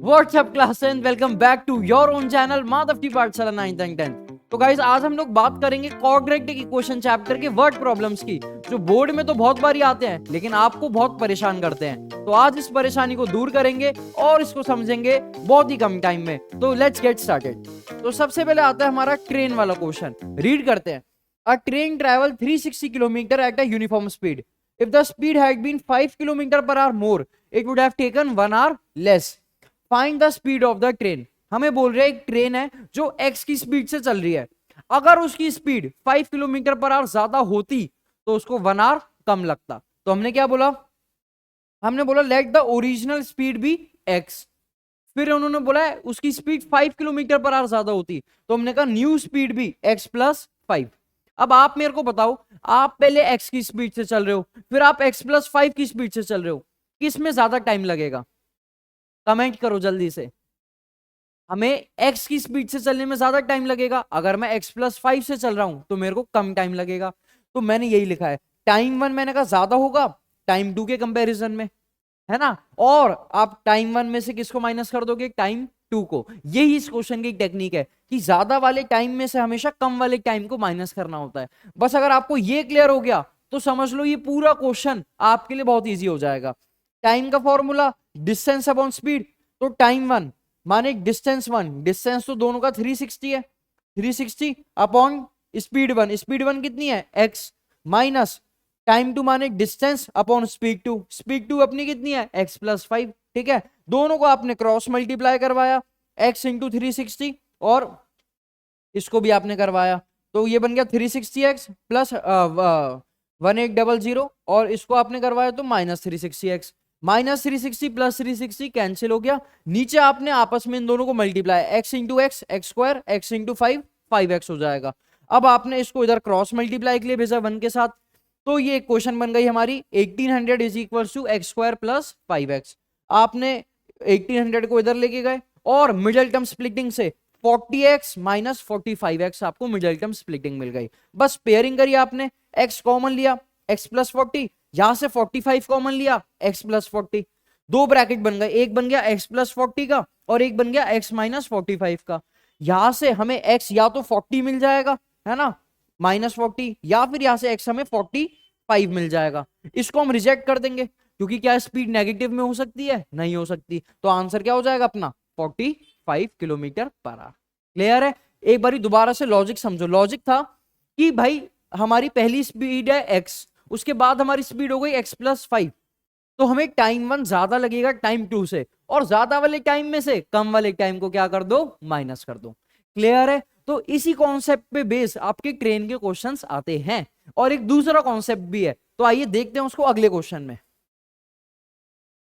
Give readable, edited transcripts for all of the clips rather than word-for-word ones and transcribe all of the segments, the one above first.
WhatsApp class and welcome back to your own channel Madhav Pathshala 9th and 10th। तो guys आज हम लोग बात करेंगे क्वाड्रेटिक इक्वेशन चैप्टर के वर्ड प्रॉब्लम्स की, जो बोर्ड में तो बहुत बारी आते हैं लेकिन आपको बहुत परेशान करते हैं। तो आज इस परेशानी को दूर करेंगे और इसको समझेंगे बहुत ही कम टाइम में। तो लेट्स गेट स्टार्टेड। तो सबसे पहले आता है हमारा ट्रेन वाला क्वेश्चन। रीड करते हैं। अ train travel 360 kilometre at a uniform speed. If the speed had been 5 kilometre per our more, it would have taken 1 hour less. Find the speed of the train. हमें बोल रहे हैं एक train है जो x की स्पीड से चल रही है। अगर उसकी स्पीड 5 किलोमीटर पर आवर ज्यादा होती तो उसको 1 आवर कम लगता। तो हमने क्या बोला? हमने बोला let the original speed be x। फिर उन्होंने बोला है उसकी स्पीड 5 किलोमीटर पर आवर ज्यादा होती तो हमने कहा न्यू स्पीड भी x प्लस 5। अब आप मेरे को बताओ, आप पहले x की स्पीड से चल रहे हो, फिर आप x प्लस 5 की स्पीड से चल रहे हो, किस में ज्यादा टाइम लगेगा? कमेंट करो जल्दी से। हमें x की स्पीड से चलने में ज्यादा टाइम लगेगा। अगर मैं x प्लस 5 से चल रहा हूं तो मेरे को कम टाइम लगेगा। तो मैंने यही लिखा है, टाइम 1 मैंने कहा ज्यादा होगा टाइम 2 के कंपैरिजन में, है ना। और आप टाइम 1 में से किसको माइनस कर दोगे? टाइम 2 को। यही इस क्वेश्चन की टेक्निक है कि ज्यादा वाले टाइम में से हमेशा कम वाले टाइम को माइनस करना होता है। बस अगर आपको ये क्लियर हो गया तो समझ लो ये पूरा क्वेश्चन आपके लिए बहुत इजी हो जाएगा। टाइम का फॉर्मूला डिस्टेंस अपॉन स्पीड। तो टाइम 1 माने डिस्टेंस 1, डिस्टेंस तो दोनों का 360 है, 360 अपॉन स्पीड 1, स्पीड 1 कितनी है? x माइनस टाइम 2 माने डिस्टेंस अपॉन स्पीड 2, स्पीड 2 अपनी कितनी है? x plus 5। ठीक है, दोनों को आपने क्रॉस मल्टीप्लाई करवाया, x इंटू 360 और इसको भी आपने करवाया, तो ये बन गया 360x प्लस 1800 और इसको आपने करवाया तो minus 360x। Minus 360 plus 360 cancel हो गया। नीचे आपने आपस में इन दोनों को multiply, x into x x square, x into 5 5x हो जाएगा। अब आपने इसको इधर क्रॉस मल्टीप्लाई के लिए भेजा 1 के साथ, तो ये क्वेश्चन बन गई हमारी 1800 is equal to x square plus 5x। आपने 1800 को इधर लेके गए और मिडिल टर्म स्प्लिटिंग से 40x माइनस 45x आपको मिडिल टर्म स्प्लिटिंग मिल गई। बस पेयरिंग करी आपने, x कॉमन लिया x प्लस 40, यहां से 45 कॉमन लिया x प्लस 40, दो ब्रैकेट बन गए, एक बन गया x प्लस 40 का और एक बन गया x माइनस 45 का। यहां से हमें x या तो 40 मिल जाएगा, है ना, माइनस 40, या फिर यहां से x हमें 45 मिल जाएगा। इसको हम रिजेक्ट कर देंगे क्योंकि क्या स्पीड नेगेटिव में हो सकती है? नहीं हो सकती। तो आंसर क्या हो जाएगा अपना? 45 किलोमीटर पर आवर। क्लियर है? एक बारी दोबारा से लॉजिक समझो। लॉजिक था कि भाई हमारी पहली स्पीड है x, उसके बाद हमारी स्पीड हो गई x प्लस 5, तो हमें टाइम 1 ज्यादा लगेगा टाइम 2 से, और ज्यादा वाले टाइम में से कम वाले टाइम को क्या कर दो? माइनस कर दो। क्लियर है? तो इसी कॉन्सेप्ट पे बेस आपके ट्रेन के क्वेश्चंस आते हैं। और एक दूसरा कॉन्सेप्ट भी है, तो आइए देखते हैं उसको अगले क्वेश्चन में।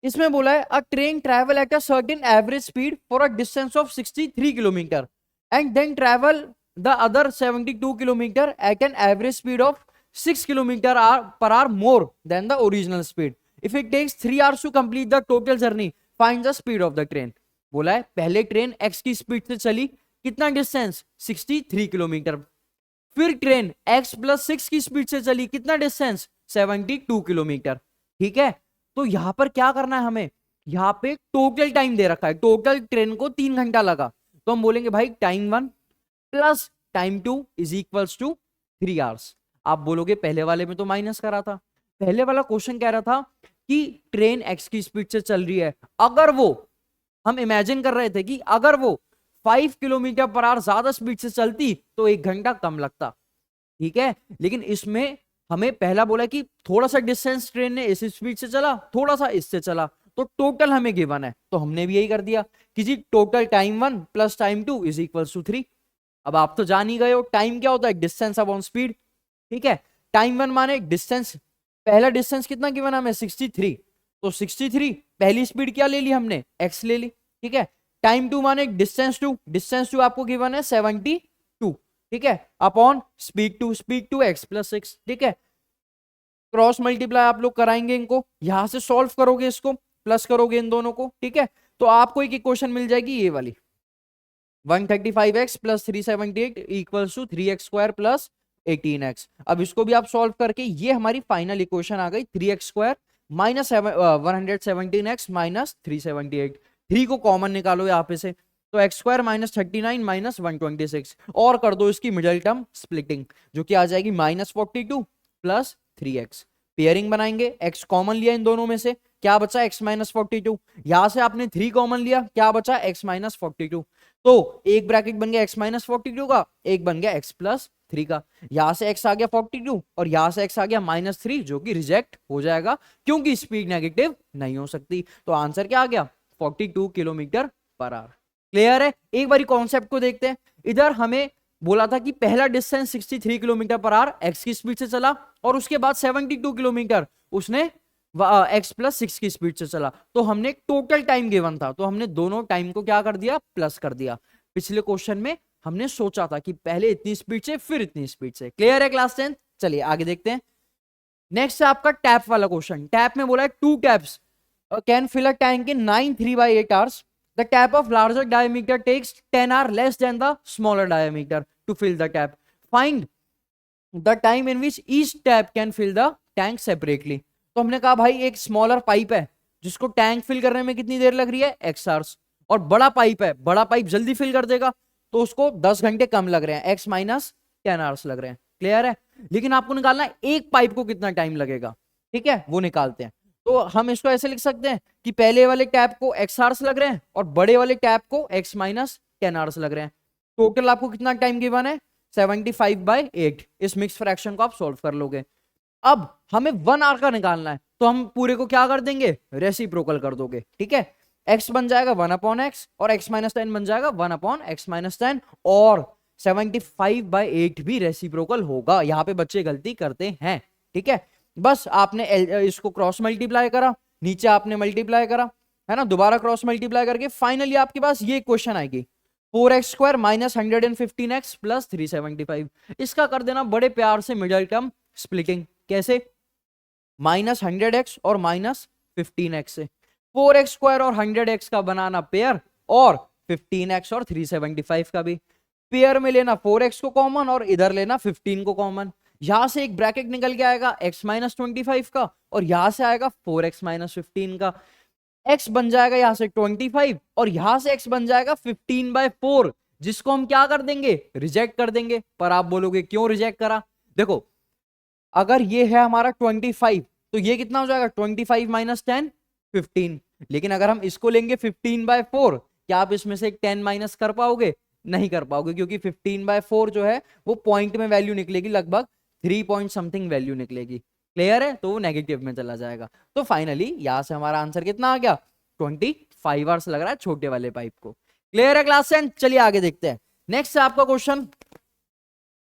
इसमें बोला है a train travel at a certain average speed for a distance of 63 kilometre and then travel the other 72 kilometre at an average speed of 6 kilometre per hour more than the original speed. If it takes 3 hours to complete the total journey, find the speed of the train. बोला है पहले train x की speed से चली, कितना distance? 63 kilometre. फिर train x plus 6 की speed से चली, कितना डिस्टेंस? 72 किलोमीटर। ठीक है, तो यहां पर क्या करना है हमें? यहां पे टोटल टाइम दे रखा है, टोटल ट्रेन को 3 घंटा लगा, तो हम बोलेंगे भाई time 1 plus time 2 is equals to 3 hours. आप बोलोगे पहले वाले में तो माइनस करा था। पहले वाला क्वेश्चन कह रहा था कि ट्रेन x की स्पीड से चल रही है, अगर वो, हम इमेजिन कर रहे थे कि अगर वो 5 किलोमीटर पर आवर ज्यादा स्पीड से चलती तो 1 घंटा कम लगता। ठीक है, लेकिन इसमें हमें पहला बोला कि थोड़ा सा डिस्टेंस ट्रेन ने इस स्पीड से चला, थोड़ा सा इससे चला, तो टोटल हमें गिवन है, तो हमने भी यही कर दिया कि जी total time 1 plus time 2 is equal to 3। अब आप तो जान ही गए हो टाइम क्या होता है? Distance upon speed. ठीक है, टाइम 1 माने डिस्टेंस, पहला डिस्टेंस कितना गिवन हमें? 63, तो 63 पहली स्पीड क्या ले ली हमने? x ले ली। ठीक है, टाइम 2 माने डिस्टेंस 2, डिस्टेंस 2 आपको गिवन है 72। ठीक है, upon speed 2, speed 2 x plus 6। ठीक है, क्रॉस मल्टीप्लाई आप लोग कराएंगे इनको, यहां से सॉल्व करोगे, इसको प्लस करोगे इन दोनों को। ठीक है, तो आपको एक इक्वेशन मिल जाएगी ये वाली, 135x plus 378 equals to 3x square plus 18x। अब इसको भी आप सॉल्व करके ये हमारी फाइनल इक्वेशन आ गई, 3x square minus 117x minus 378। 3 को कॉमन निकालो यहाँ पे से, तो एक्स स्क्वायर माइनस 39 माइनस 126, और कर दो इसकी मिडिल टर्म स्प्लिटिंग, जो कि आ जाएगी माइनस 42 प्लस 3x। पेयरिंग बनाएंगे, x कॉमन लिया इन दोनों में से, क्या बचा x माइनस 42, यहां से आपने 3 कॉमन लिया, क्या बचा x माइनस 42, तो एक ब्रैकेट बन गया x माइनस 42 का, एक बन गया x प्लस 3 का, यहां से x आ गया 42 और यहां से x आ गया माइनस 3, जो कि रिजेक्ट हो जाएगा क्योंकि स्पीड नेगेटिव नहीं हो सकती। तो आंसर क्या आ गया 42 किलोमीटर पर आवर। क्लियर है? एक बारी कॉन्सेप्ट को देखते हैं। इधर हमें बोला था कि पहला distance 63 kilometre per our x की स्पीड से चला और उसके बाद 72 किलोमीटर उसने एक्स प्लस 6 की स्पीड से चला, तो हमने टोटल टाइम गिवन था, तो हमने दोनों टाइम को क्या कर दिया, प्लस कर दिया। पिछले क्वेश्चन में हमने सोचा था कि पहले इतनी स्पीड से फिर इतनी स्पीड से। क्लियर है क्लास 10? चलिए आगे देखते हैं। नेक्स्ट है आपका टैप वाला क्वेश्चन। टैप में बोला है 2 taps can fill a tank in 9 3/8 hours. The tap of larger diameter takes 10 hours less than the smaller diameter to fill the tap. Find the time in which each tap can fill the tank separately. तो हमने कहा भाई एक smaller pipe है जिसको tank fill करने में कितनी देर लग रही है, x hours, और बड़ा पाइप है, बड़ा पाइप जल्दी फिल कर देगा तो उसको 10 घंटे कम लग रहे हैं, x माइनस 10 hours लग रहे हैं। क्लियर है? लेकिन आपको निकालना है एक पाइप को कितना टाइम लगेगा, ठीक है, वो निकालते हैं। तो हम इसको ऐसे लिख सकते हैं कि पहले वाले टैप को x आवर्स लग रहे हैं और बड़े वाले टैप को x माइनस 10 आवर्स लग रहे हैं। टोटल आपको कितना टाइम गिवन है, 75/8। इस मिक्स फ्रैक्शन को आप सॉल्व कर लोगे। अब हमें 1 आवर का निकालना है, तो हम पूरे को क्या कर देंगे, रेसिप्रोकल कर दोगे, ठीक है। x बन जाएगा 1/x और x माइनस 10 बन जाएगा 1/x माइनस 10, और 75/8 भी रेसिप्रोकल होगा। यहाँ पे बच्चे गलती करते हैं, ठीक है। बस आपने इसको क्रॉस मल्टीप्लाई करा, नीचे आपने मल्टीप्लाई करा, है ना, दोबारा क्रॉस मल्टीप्लाई करके फाइनली आपके पास ये क्वेश्चन आएगी 4x² माइनस 115x प्लस 375। इसका कर देना बड़े प्यार से मिडिल टर्म स्प्लिटिंग। कैसे? माइनस 100x और माइनस 15x से 4x² और 100x का बनाना पेयर, और 15x और 375 का भी पेयर में लेना 4x को कॉमन और इधर लेना 15 को कॉमन। यहां से एक ब्रैकेट निकल के आएगा x माइनस 25 का और यहां से आएगा 4x माइनस 15 का। x बन जाएगा यहां से 25 और यहां से x बन जाएगा 15/4, जिसको हम क्या कर देंगे, रिजेक्ट कर देंगे। पर आप बोलोगे क्यों रिजेक्ट करा? देखो, अगर ये है हमारा 25 तो ये कितना हो जाएगा, 25 माइनस 10 15। लेकिन अगर हम इसको लेंगे 15/4, क्या आप इसमें से एक 10 माइनस कर पाओगे? नहीं कर पाओगे, क्योंकि 15/4 जो है वो पॉइंट में वैल्यू निकलेगी, लगभग 3 पॉइंट समथिंग वैल्यू निकलेगी। क्लियर है? तो वो नेगेटिव में चला जाएगा। तो फाइनली यहां से हमारा आंसर कितना आ गया, 25 आवर्स लग रहा है छोटे वाले पाइप को। क्लियर है क्लास 10? चलिए आगे देखते हैं। नेक्स्ट है आपका क्वेश्चन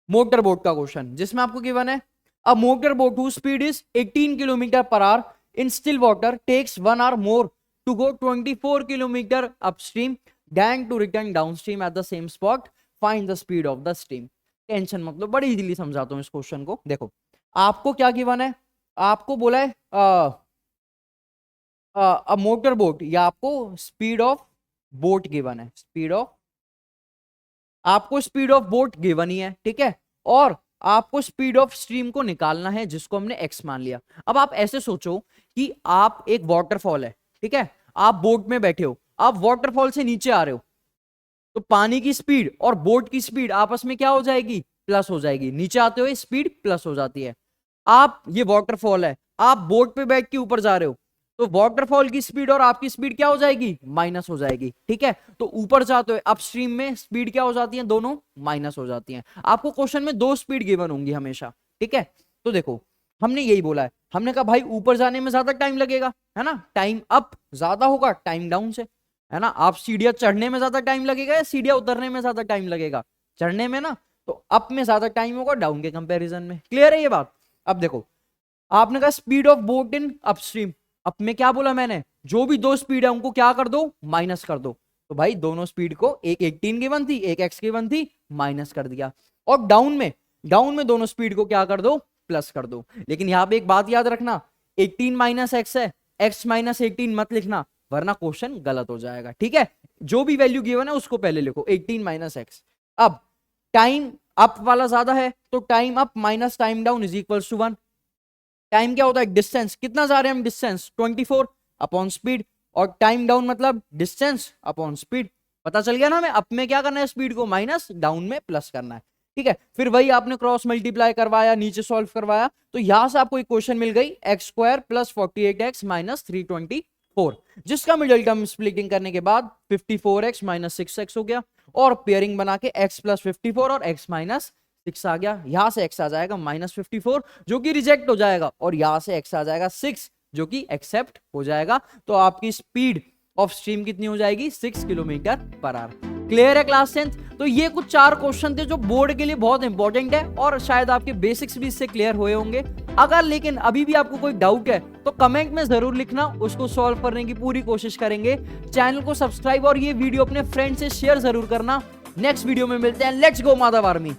मोटर बोट का क्वेश्चन, जिसमें आपको गिवन है a motor boat whose speed is 18 kilometre per our in still water takes 1 hour more to go 24 kilometre upstream than to return downstream at the same spot. Find the speed of the stream. Tension मतलब बड़ी easily समझाता हूं इस question को। देखो, आपको क्या given है, आपको बोला है अ मोटर बोट, या आपको स्पीड ऑफ बोट गिवन है, स्पीड ऑफ, आपको स्पीड ऑफ बोट गिवन ही है, ठीक है, और आपको स्पीड ऑफ स्ट्रीम को निकालना है जिसको हमने x मान लिया। अब आप ऐसे सोचो कि आप एक वाटरफॉल है, ठीक है, आप बोट में बैठे हो, आप वाटरफॉल से नीचे आ रहे हो, तो पानी की स्पीड और बोट की स्पीड आपस में क्या हो जाएगी, प्लस हो जाएगी। नीचे आते हुए स्पीड प्लस हो जाती है। आप, ये वाटरफॉल है, आप बोट पे बैठ के ऊपर जा रहे हो, तो वाटरफॉल की स्पीड और आपकी स्पीड क्या हो जाएगी, माइनस हो जाएगी, ठीक है। तो ऊपर जाते हुए अपस्ट्रीम में स्पीड क्या हो जाती है, दोनों माइनस हो जाती हैं। आपको क्वेश्चन में 2 स्पीड गिवन होंगी हमेशा, ठीक है। तो देखो, हमने यही बोला है, हमने कहा भाई ऊपर जाने में ज्यादा टाइम लगेगा, है ना, टाइम अप ज्यादा होगा टाइम डाउन से, है ना। आप सीढ़ियां चढ़ने में ज्यादा टाइम लगेगा या सीढ़ियां उतरने में ज्यादा टाइम लगेगा, चढ़ने में ना, तो अप में ज्यादा टाइम होगा डाउन के कंपैरिजन में। क्लियर है ये बात? अब देखो, आपने कहा speed of boat in upstream, अब में क्या बोला मैंने, जो भी 2 स्पीड है उनको क्या कर दो, माइनस कर दो। तो भाई दोनों स्पीड को, एक 18 गिवन थी, एक x गिवन थी, माइनस कर दिया। और डाउन में दोनों स्पीड को क्या कर दो, प्लस कर दो। लेकिन यहां पे एक बात याद रखना, 18 माइनस x है, x माइनस 18 मत लिखना, वरना क्वेश्चन गलत हो जाएगा, ठीक है। जो भी वैल्यू गिवन है उसको पहले लिखो, 18 माइनस x। अब टाइम अप वाला ज्यादा है, तो time up minus time down is equal to 1। Time क्या होता है, डिस्टेंस, कितना जा रहे हैं हम, डिस्टेंस 24 अपॉन स्पीड, और टाइम डाउन मतलब डिस्टेंस अपॉन स्पीड। पता चल गया ना हमें, अप में क्या करना है, स्पीड को माइनस, डाउन में प्लस करना है। ठीक है, फिर वही आपने क्रॉस मल्टीप्लाई करवाया, नीचे सॉल्व करवाया, तो यहां से आपको इक्वेशन मिल गई x square plus 48x minus 324, जिसका मिडिल टर्म स्प्लिटिंग करने के बाद 54x माइनस 6x हो गया, और पेयरिंग बना के x प्लस 54 और x माइनस 6 आ गया। यहां से x आ जाएगा माइनस 54 जो कि रिजेक्ट हो जाएगा, और यहां से x आ जाएगा 6 जो कि एक्सेप्ट हो जाएगा। तो आपकी स्पीड ऑफ स्ट्रीम कितनी हो जाएगी, 6 किलोमीटर पर आवर। क्लियर है क्लास 10th? तो ये कुछ 4 क्वेश्चन थे जो बोर्ड के लिए बहुत इंपॉर्टेंट है, और शायद आपके बेसिक्स भी इससे क्लियर हुए होंगे। अगर लेकिन अभी भी आपको कोई डाउट है तो कमेंट में जरूर लिखना, उसको सॉल्व करने की पूरी कोशिश करेंगे। चैनल को सब्सक्राइब और ये वीडियो अपने फ्रेंड से शेयर जरूर करना। नेक्स्ट वीडियो में मिलते हैं। Let's go Madhav army.